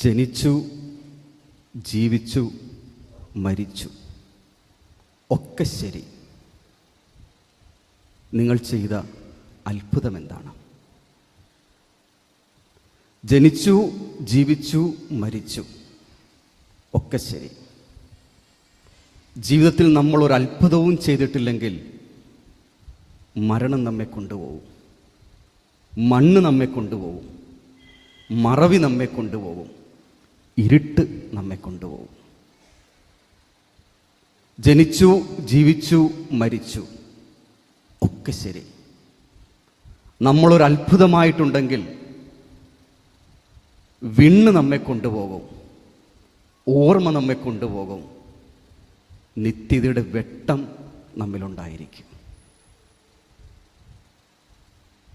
ജനിച്ചു, ജീവിച്ചു, മരിച്ചു, ഒക്കെ ശരി. നിങ്ങൾ ചെയ്ത അത്ഭുതം എന്താണ്? ജനിച്ചു, ജീവിച്ചു, മരിച്ചു, ഒക്കെ ശരി. ജീവിതത്തിൽ നമ്മൾ ഒരു അത്ഭുതവും ചെയ്തിട്ടില്ലെങ്കിൽ മരണം നമ്മെ കൊണ്ടുപോകും, മണ്ണ് നമ്മെ കൊണ്ടുപോകും, മറവി നമ്മെ കൊണ്ടുപോകും, ഇരുട്ട് നമ്മെ കൊണ്ടുപോകും. ജനിച്ചു, ജീവിച്ചു, മരിച്ചു, ഒക്കെ ശരി. നമ്മളൊരു അത്ഭുതമായിട്ടുണ്ടെങ്കിൽ വിണ്ണ് നമ്മെ കൊണ്ടുപോകും, ഓർമ്മ നമ്മെ കൊണ്ടുപോകും, നിത്യതയുടെ വെട്ടം നമ്മിലുണ്ടായിരിക്കും.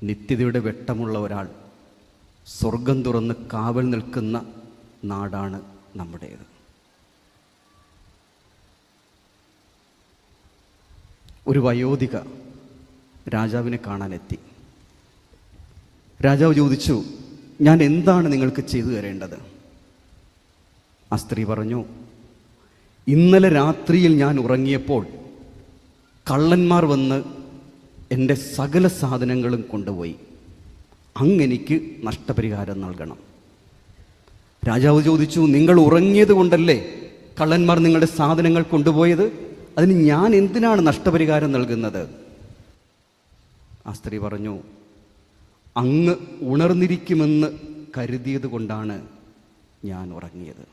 നിത്യതയുടെ വെട്ടമുള്ള ഒരാൾ സ്വർഗം തുറന്ന് കാവൽ നിൽക്കുന്ന നാടാണ് നമ്മുടേത്. ഒരു വയോധിക രാജാവിനെ കാണാനെത്തി. രാജാവ് ചോദിച്ചു, ഞാൻ എന്താണ് നിങ്ങൾക്ക് ചെയ്തു തരേണ്ടത്? ആ സ്ത്രീ പറഞ്ഞു, ഇന്നലെ രാത്രിയിൽ ഞാൻ ഉറങ്ങിയപ്പോൾ കള്ളന്മാർ വന്ന് എൻ്റെ സകല സാധനങ്ങളും കൊണ്ടുപോയി. അങ്ങെനിക്ക് നഷ്ടപരിഹാരം നൽകണം. രാജാവ് ചോദിച്ചു, നിങ്ങൾ ഉറങ്ങിയത് കൊണ്ടല്ലേ കള്ളന്മാർ നിങ്ങളുടെ സാധനങ്ങൾ കൊണ്ടുപോയത്? അതിന് ഞാൻ എന്തിനാണ് നഷ്ടപരിഹാരം നൽകുന്നത്? ആ സ്ത്രീ പറഞ്ഞു, അങ്ങ് ഉണർന്നിരിക്കുമെന്ന് കരുതിയത് കൊണ്ടാണ് ഞാൻ ഉറങ്ങിയത്.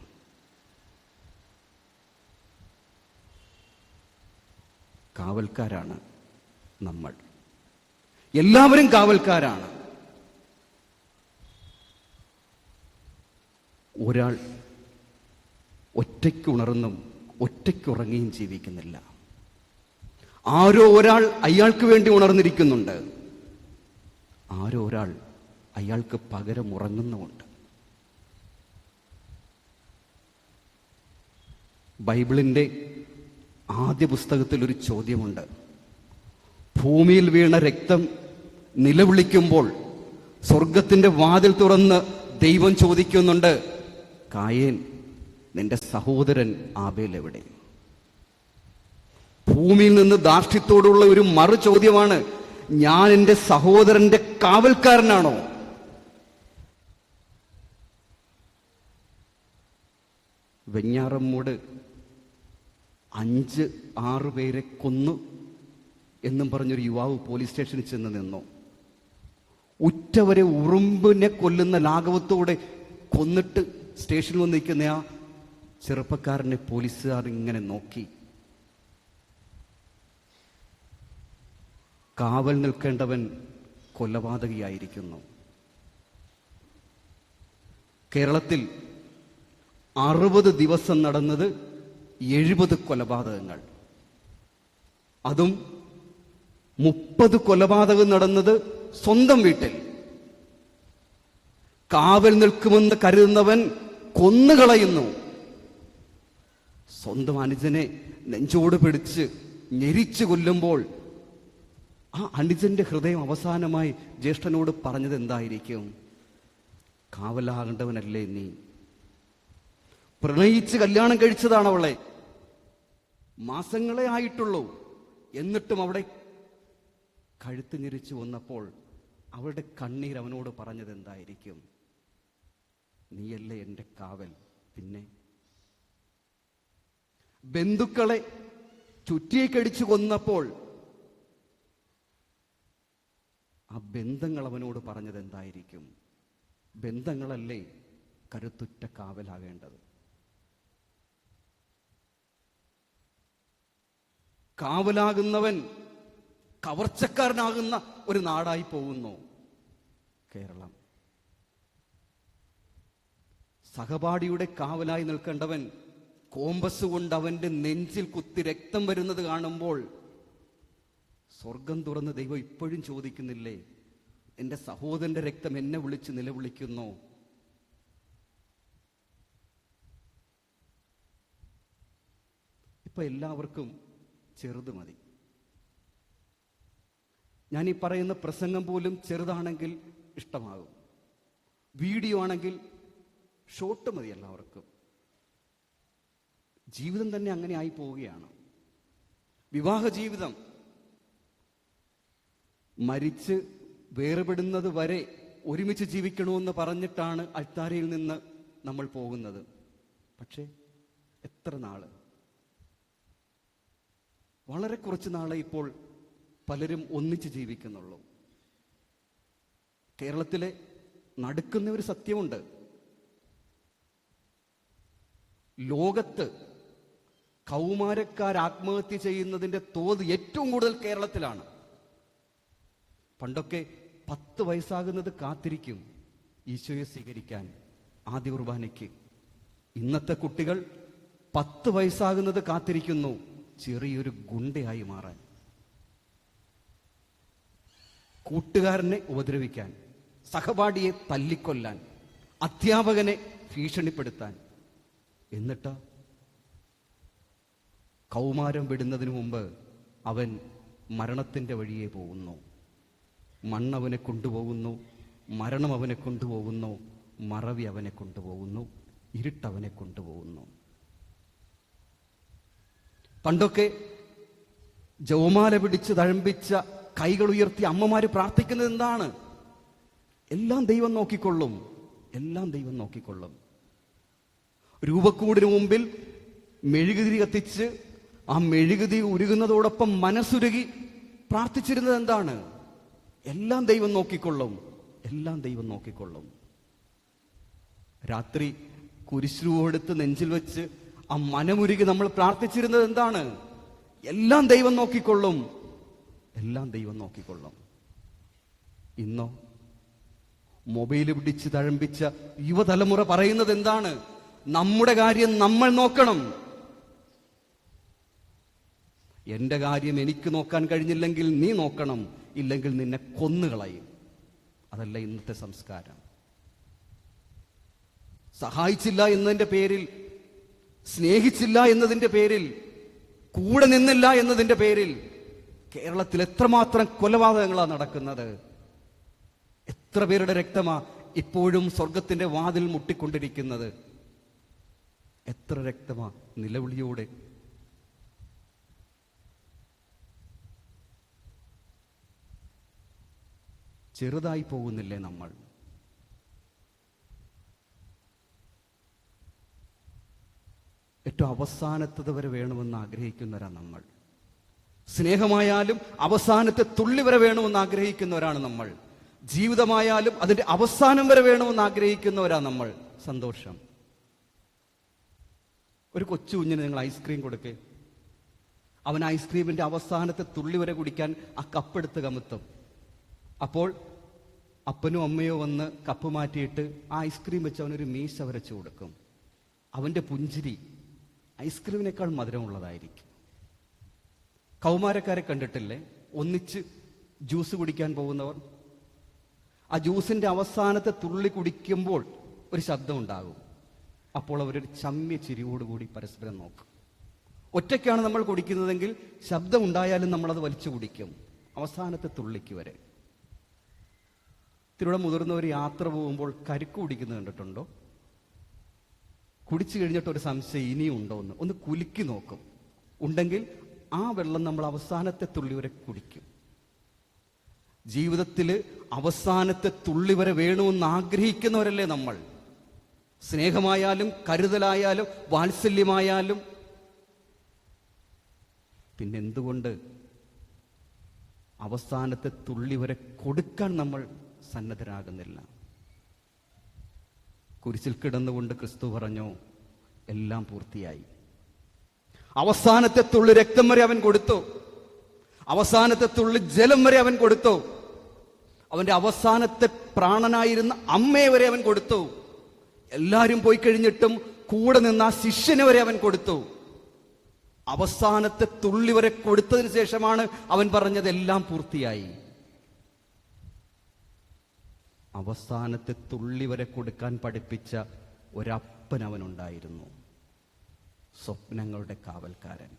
കാവൽക്കാരാണ് നമ്മൾ. എല്ലാവരും കാവൽക്കാരാണ്. ഒരാൾ ഒറ്റയ്ക്കുണർന്നും ഒറ്റയ്ക്കുറങ്ങിയും ജീവിക്കുന്നില്ല. ആരോ ഒരാൾ അയാൾക്ക് വേണ്ടി ഉണർന്നിരിക്കുന്നുണ്ട്. ആരോ ഒരാൾ അയാൾക്ക് പകരം ഉറങ്ങുന്നുമുണ്ട്. ബൈബിളിൻ്റെ ആദ്യ പുസ്തകത്തിൽ ഒരു ചോദ്യമുണ്ട്. ഭൂമിയിൽ വീണ രക്തം നിലവിളിക്കുമ്പോൾ സ്വർഗത്തിൻ്റെ വാതിൽ തുറന്ന് ദൈവം ചോദിക്കുന്നുണ്ട്, കായേൻ, നിന്റെ സഹോദരൻ ആബേൽ എവിടെ? ഭൂമിയിൽ നിന്ന് ധാർഷ്ട്യത്തോടുള്ള ഒരു മറു ചോദ്യമാണ്, ഞാൻ എൻ്റെ സഹോദരന്റെ കാവൽക്കാരനാണോ? വെഞ്ഞാറമ്മൂട് 5-6 പേരെ കൊന്നു എന്നും പറഞ്ഞൊരു യുവാവ് പോലീസ് സ്റ്റേഷനിൽ ചെന്ന് നിന്നു. ഉറ്റവരെ ഉറുമ്പിനെ കൊല്ലുന്ന ലാഘവത്തോടെ കൊന്നിട്ട് സ്റ്റേഷനിൽ വന്ന് നിൽക്കുന്ന ആ ചെറുപ്പക്കാരനെ പോലീസുകാർ ഇങ്ങനെ നോക്കി. കാവൽ നിൽക്കേണ്ടവൻ കൊലപാതകിയായിരിക്കുന്നു. കേരളത്തിൽ 60 ദിവസം നടന്നത് 70 കൊലപാതകങ്ങൾ. അതും 30 കൊലപാതകം നടന്നത് സ്വന്തം വീട്ടിൽ. കാവൽ നിൽക്കുമെന്ന് കരുതുന്നവൻ കൊന്നുകളയുന്നു. സ്വന്തം അനുജനെ നെഞ്ചോട് പിടിച്ച് ഞെരിച്ചു കൊല്ലുമ്പോൾ ആ അനുജന്റെ ഹൃദയം അവസാനമായി ജ്യേഷ്ഠനോട് പറഞ്ഞത് എന്തായിരിക്കും? കാവലാകേണ്ടവനല്ലേ നീ? പ്രണയിച്ച് കല്യാണം കഴിച്ചതാണ് അവളെ. മാസങ്ങളെ ആയിട്ടുള്ളൂ. എന്നിട്ടും അവിടെ കഴുത്ത് ഞെരിച്ചു വന്നപ്പോൾ അവളുടെ കണ്ണീർ അവനോട് പറഞ്ഞത് എന്തായിരിക്കും? നീയല്ലേ എൻ്റെ കാവൽ. പിന്നെ ബന്ധുക്കളെ ചുറ്റിയെ കടിച്ചു കൊന്നപ്പോൾ ആ ബന്ധങ്ങൾ അവനോട് പറഞ്ഞത് എന്തായിരിക്കും? ബന്ധങ്ങളല്ലേ കരുത്തുറ്റ കാവലാകേണ്ടത്. കാവലാകുന്നവൻ കവർച്ചക്കാരനാകുന്ന ഒരു നാടായി പോകുന്നു കേരളം. സഹപാഠിയുടെ കാവലായി നിൽക്കേണ്ടവൻ കോമ്പസ് കൊണ്ട് അവന്റെ നെഞ്ചിൽ കുത്തി രക്തം വരുന്നത് കാണുമ്പോൾ സ്വർഗം തുറന്ന് ദൈവം ഇപ്പോഴും ചോദിക്കുന്നില്ലേ, എൻ്റെ സഹോദരന്റെ രക്തം എന്നെ വിളിച്ച് നിലവിളിക്കുന്നു? ഇപ്പൊ എല്ലാവർക്കും ചെറുത് മതി. ഞാൻ ഈ പറയുന്ന പ്രസംഗം പോലും ചെറുതാണെങ്കിൽ ഇഷ്ടമാകും. വീഡിയോ ആണെങ്കിൽ ഷോട്ട് മതി എല്ലാവർക്കും. ജീവിതം തന്നെ അങ്ങനെ ആയി പോവുകയാണ്. വിവാഹ ജീവിതം മരിച്ച് വേർപെടുന്നത് വരെ ഒരുമിച്ച് ജീവിക്കണമെന്ന് പറഞ്ഞിട്ടാണ് അൾത്താരയിൽ നിന്ന് നമ്മൾ പോകുന്നത്. പക്ഷേ എത്ര നാള്? വളരെ കുറച്ച് നാളെ ഇപ്പോൾ പലരും ഒന്നിച്ച് ജീവിക്കുന്നുള്ളൂ. കേരളത്തിലെ നടക്കുന്ന ഒരു സത്യമുണ്ട്. ലോകത്ത് കൗമാരക്കാർ ആത്മഹത്യ ചെയ്യുന്നതിന്റെ തോത് ഏറ്റവും കൂടുതൽ കേരളത്തിലാണ്. പണ്ടൊക്കെ 10 വയസ്സാകുന്നത് കാത്തിരിക്കും ഈശോയെ സ്വീകരിക്കാൻ ആദ്യ കുർബാനയ്ക്ക്. ഇന്നത്തെ കുട്ടികൾ 10 വയസ്സാകുന്നത് കാത്തിരിക്കുന്നു ചെറിയൊരു ഗുണ്ടയായി മാറാൻ, കൂട്ടുകാരനെ ഉപദ്രവിക്കാൻ, സഹപാഠിയെ തല്ലിക്കൊല്ലാൻ, അധ്യാപകനെ ഭീഷണിപ്പെടുത്താൻ. എന്നിട്ട് കൗമാരം വിടുന്നതിന് മുമ്പ് അവൻ മരണത്തിന്റെ വഴിയെ പോകുന്നു. മണ്ണവനെ കൊണ്ടുപോകുന്നു, മരണം അവനെ കൊണ്ടുപോകുന്നു, മറവി അവനെ കൊണ്ടുപോകുന്നു, ഇരുട്ടവനെ കൊണ്ടുപോകുന്നു. പണ്ടൊക്കെ ജവമാല പിടിച്ച് തഴമ്പിച്ച കൈകൾ ഉയർത്തി അമ്മമാര് പ്രാർത്ഥിക്കുന്നത് എന്താണ്? എല്ലാം ദൈവം നോക്കിക്കൊള്ളും, എല്ലാം ദൈവം നോക്കിക്കൊള്ളും. രൂപക്കൂടിന് മുമ്പിൽ മെഴുകുതിരി കത്തിച്ച് ആ മെഴുകുതിരി ഉരുകുന്നതോടൊപ്പം മനസ്സുരുകി പ്രാർത്ഥിച്ചിരുന്നത് എന്താണ്? എല്ലാം ദൈവം നോക്കിക്കൊള്ളും, എല്ലാം ദൈവം നോക്കിക്കൊള്ളും. രാത്രി കുരിശുരൂപെടുത്ത് നെഞ്ചിൽ വെച്ച് ആ മനമുരുകി നമ്മൾ പ്രാർത്ഥിച്ചിരുന്നത് എന്താണ്? എല്ലാം ദൈവം നോക്കിക്കൊള്ളും, എല്ലാം ദൈവം നോക്കിക്കൊള്ളും. ഇന്നോ മൊബൈൽ പിടിച്ച് തഴമ്പിച്ച യുവതലമുറ പറയുന്നത് എന്താണ്? നമ്മുടെ കാര്യം നമ്മൾ നോക്കണം. എന്റെ കാര്യം എനിക്ക് നോക്കാൻ കഴിഞ്ഞില്ലെങ്കിൽ നീ നോക്കണം, ഇല്ലെങ്കിൽ നിന്നെ കൊന്നുകളയും. അതല്ല ഇന്നത്തെ സംസ്കാരം. സഹായിച്ചില്ല എന്നതിന്റെ പേരിൽ, സ്നേഹിച്ചില്ല എന്നതിന്റെ പേരിൽ, കൂടെ നിന്നില്ല എന്നതിന്റെ പേരിൽ കേരളത്തിൽ എത്രമാത്രം കൊലപാതകങ്ങളാണ് നടക്കുന്നത്. എത്ര പേരുടെ രക്തമാ ഇപ്പോഴും സ്വർഗത്തിന്റെ വാതിൽ മുട്ടിക്കൊണ്ടിരിക്കുന്നത്. എത്ര രക്തമാ നിലവിളിയോടെ ചെറുതായി പോകുന്നില്ലേ നമ്മൾ? ഏറ്റവും അവസാനത്തത് വരെ വേണമെന്ന് ആഗ്രഹിക്കുന്നവരാ നമ്മൾ. സ്നേഹമായാലും അവസാനത്തെ തുള്ളി വരെ വേണമെന്ന് ആഗ്രഹിക്കുന്നവരാണ് നമ്മൾ. ജീവിതമായാലും അതിന്റെ അവസാനം വരെ വേണമെന്ന് ആഗ്രഹിക്കുന്നവരാ നമ്മൾ. സന്തോഷം. ഒരു കൊച്ചു കുഞ്ഞിന് നിങ്ങൾ ഐസ്ക്രീം കൊടുക്കേ, അവൻ ഐസ്ക്രീമിന്റെ അവസാനത്തെ തുള്ളി വരെ കുടിക്കാൻ ആ കപ്പെടുത്ത് കമുത്തും. അപ്പോൾ അപ്പനോ അമ്മയോ വന്ന് കപ്പ് മാറ്റിയിട്ട് ആ ഐസ്ക്രീം വെച്ച് അവനൊരു മീശ വരച്ചു കൊടുക്കും. അവന്റെ പുഞ്ചിരി ഐസ്ക്രീമിനേക്കാൾ മധുരമുള്ളതായിരിക്കും. കൗമാരക്കാരെ കണ്ടിട്ടില്ലേ? ഒന്നിച്ച് ജ്യൂസ് കുടിക്കാൻ പോകുന്നവർ. ആ ജ്യൂസിന്റെ അവസാനത്തെ തുള്ളി കുടിക്കുമ്പോൾ ഒരു ശബ്ദമുണ്ടാകും. അപ്പോൾ അവരൊരു ചമ്മിയ ചിരിയോടുകൂടി പരസ്പരം നോക്കും. ഒറ്റയ്ക്കാണ് നമ്മൾ കുടിക്കുന്നതെങ്കിൽ ശബ്ദം ഉണ്ടായാലും നമ്മളത് വലിച്ചു കുടിക്കും, അവസാനത്തെ തുള്ളിക്ക് വരെ. തിരുവിടെ മുതിർന്നവർ യാത്ര പോകുമ്പോൾ കരിക്ക് കുടിക്കുന്നത് കണ്ടിട്ടുണ്ടോ? കുടിച്ചു കഴിഞ്ഞിട്ട് ഒരു സംശയം ഇനിയും ഉണ്ടോ എന്ന് ഒന്ന് കുലുക്കി നോക്കും. ഉണ്ടെങ്കിൽ ആ വെള്ളം നമ്മൾ അവസാനത്തെ തുള്ളി വരെ കുടിക്കും. ജീവിതത്തിൽ അവസാനത്തെ തുള്ളി വരെ വേണമെന്ന് ആഗ്രഹിക്കുന്നവരല്ലേ നമ്മൾ? സ്നേഹമായാലും കരുതലായാലും വാത്സല്യമായാലും. പിന്നെന്തുകൊണ്ട് അവസാനത്തെ തുള്ളി വരെ കൊടുക്കാൻ നമ്മൾ സന്നദ്ധരാകുന്നില്ല? കുരിശിൽ കിടന്നുകൊണ്ട് ക്രിസ്തു പറഞ്ഞു, എല്ലാം പൂർത്തിയായി. അവസാനത്തെ തുള്ളി രക്തം വരെ അവൻ കൊടുത്തു, അവസാനത്തെ തുള്ളി ജലം വരെ അവൻ കൊടുത്തു, അവന്റെ അവസാനത്തെ പ്രാണനായിരുന്ന അമ്മയെ വരെ അവൻ കൊടുത്തു. എല്ലാവരും പോയി കഴിഞ്ഞിട്ടും കൂടെ നിന്ന ആ ശിഷ്യനെ വരെ അവൻ കൊടുത്തു. അവസാനത്തെ തുള്ളി വരെ കൊടുത്തതിന് ശേഷമാണ് അവൻ പറഞ്ഞത് എല്ലാം പൂർത്തിയായി. അവസാനത്തെ തുള്ളി വരെ കൊടുക്കാൻ പഠിപ്പിച്ച ഒരപ്പൻ അവനുണ്ടായിരുന്നു, സ്വപ്നങ്ങളുടെ കാവൽക്കാരൻ.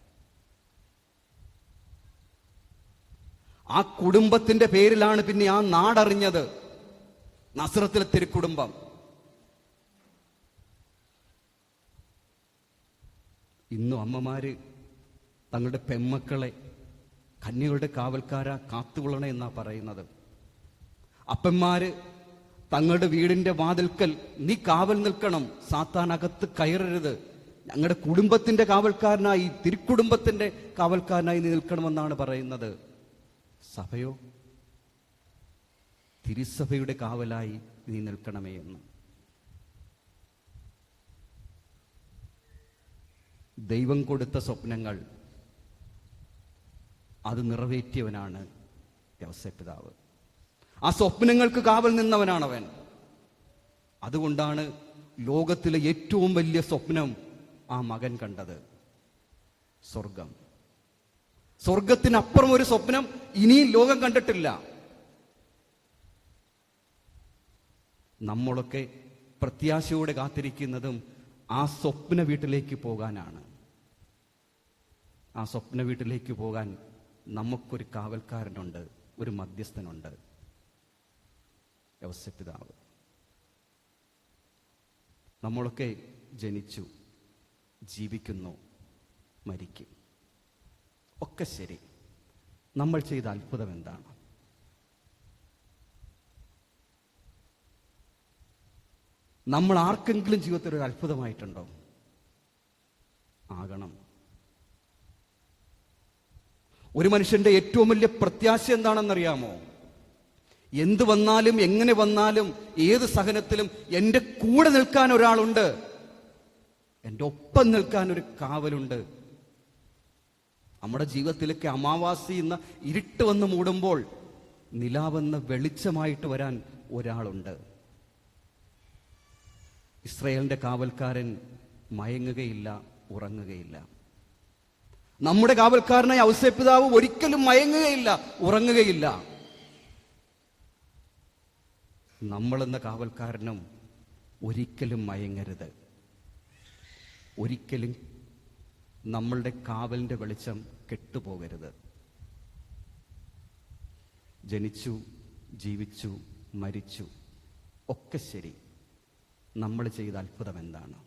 ആ കുടുംബത്തിന്റെ പേരിലാണ് പിന്നെ ആ നാടറിഞ്ഞത്, നസ്രത്തിലെ തിരുക്കുടുംബം. ഇന്നും അമ്മമാര് തങ്ങളുടെ പെമ്മക്കളെ കന്യകളുടെ കാവൽക്കാര കാത്തുകൊള്ളണേ എന്നാ പറയുന്നത്. അപ്പന്മാര് തങ്ങളുടെ വീടിന്റെ വാതിൽക്കൽ നീ കാവൽ നിൽക്കണം, സാത്താൻ അകത്ത് കയറരുത്, ഞങ്ങളുടെ കുടുംബത്തിന്റെ കാവൽക്കാരനായി, തിരുക്കുടുംബത്തിന്റെ കാവൽക്കാരനായി നീ നിൽക്കണമെന്നാണ് പറയുന്നത്. സഭയോ തിരുസഭയുടെ കാവലായി നീ നിൽക്കണമേ എന്ന്. ദൈവം കൊടുത്ത സ്വപ്നങ്ങൾ അത് നിറവേറ്റിയവനാണ് യൗസേപ്പ് പിതാവ്. ആ സ്വപ്നങ്ങൾക്ക് കാവൽ നിന്നവനാണവൻ. അതുകൊണ്ടാണ് ലോകത്തിലെ ഏറ്റവും വലിയ സ്വപ്നം ആ മകൻ കണ്ടത്, സ്വർഗം. സ്വർഗത്തിനപ്പുറം ഒരു സ്വപ്നം ഇനിയും ലോകം കണ്ടിട്ടില്ല. നമ്മളൊക്കെ പ്രത്യാശയോടെ കാത്തിരിക്കുന്നതും ആ സ്വപ്ന വീട്ടിലേക്ക് പോകാനാണ്. ആ സ്വപ്ന വീട്ടിലേക്ക് പോകാൻ നമുക്കൊരു കാവൽക്കാരനുണ്ട്, ഒരു മധ്യസ്ഥനുണ്ട്, യൗസേപ്പ് പിതാവ്. നമ്മളൊക്കെ ജനിച്ചു, ജീവിക്കുന്നു, മരിക്കും, ഒക്കെ ശരി. നമ്മൾ ചെയ്ത അത്ഭുതം എന്താണ്? നമ്മൾ ആർക്കെങ്കിലും ജീവിതത്തിൽ ഒരു അത്ഭുതമായിട്ടുണ്ടോ? ആകണം. ഒരു മനുഷ്യന്റെ ഏറ്റവും വലിയ പ്രത്യാശ എന്താണെന്നറിയാമോ? എന്ത് വന്നാലും എങ്ങനെ വന്നാലും ഏത് സഹനത്തിലും എൻ്റെ കൂടെ നിൽക്കാൻ ഒരാളുണ്ട്, എൻ്റെ ഒപ്പം നിൽക്കാൻ ഒരു കാവലുണ്ട്. നമ്മുടെ ജീവിതത്തിലേക്ക് അമാവാസി എന്ന ഇരുട്ട് വന്ന് മൂടുമ്പോൾ നിലാവെന്ന വെളിച്ചമായിട്ട് വരാൻ ഒരാളുണ്ട്. ഇസ്രായേലിന്റെ കാവൽക്കാരൻ മയങ്ങുകയില്ല, ഉറങ്ങുകയില്ല. നമ്മുടെ കാവൽക്കാരനായ യൗസേപ്പ് പിതാവ് ഒരിക്കലും മയങ്ങുകയില്ല, ഉറങ്ങുകയില്ല. നമ്മളെന്ന കാവൽക്കാരനും ഒരിക്കലും മയങ്ങരുത്. ഒരിക്കലും നമ്മളുടെ കാവലിന്റെ വെളിച്ചം കെട്ടുപോകരുത്. ജനിച്ചു, ജീവിച്ചു, മരിച്ചു, ഒക്കെ ശരി. നമ്മൾ ചെയ്ത അത്ഭുതം എന്താണ്?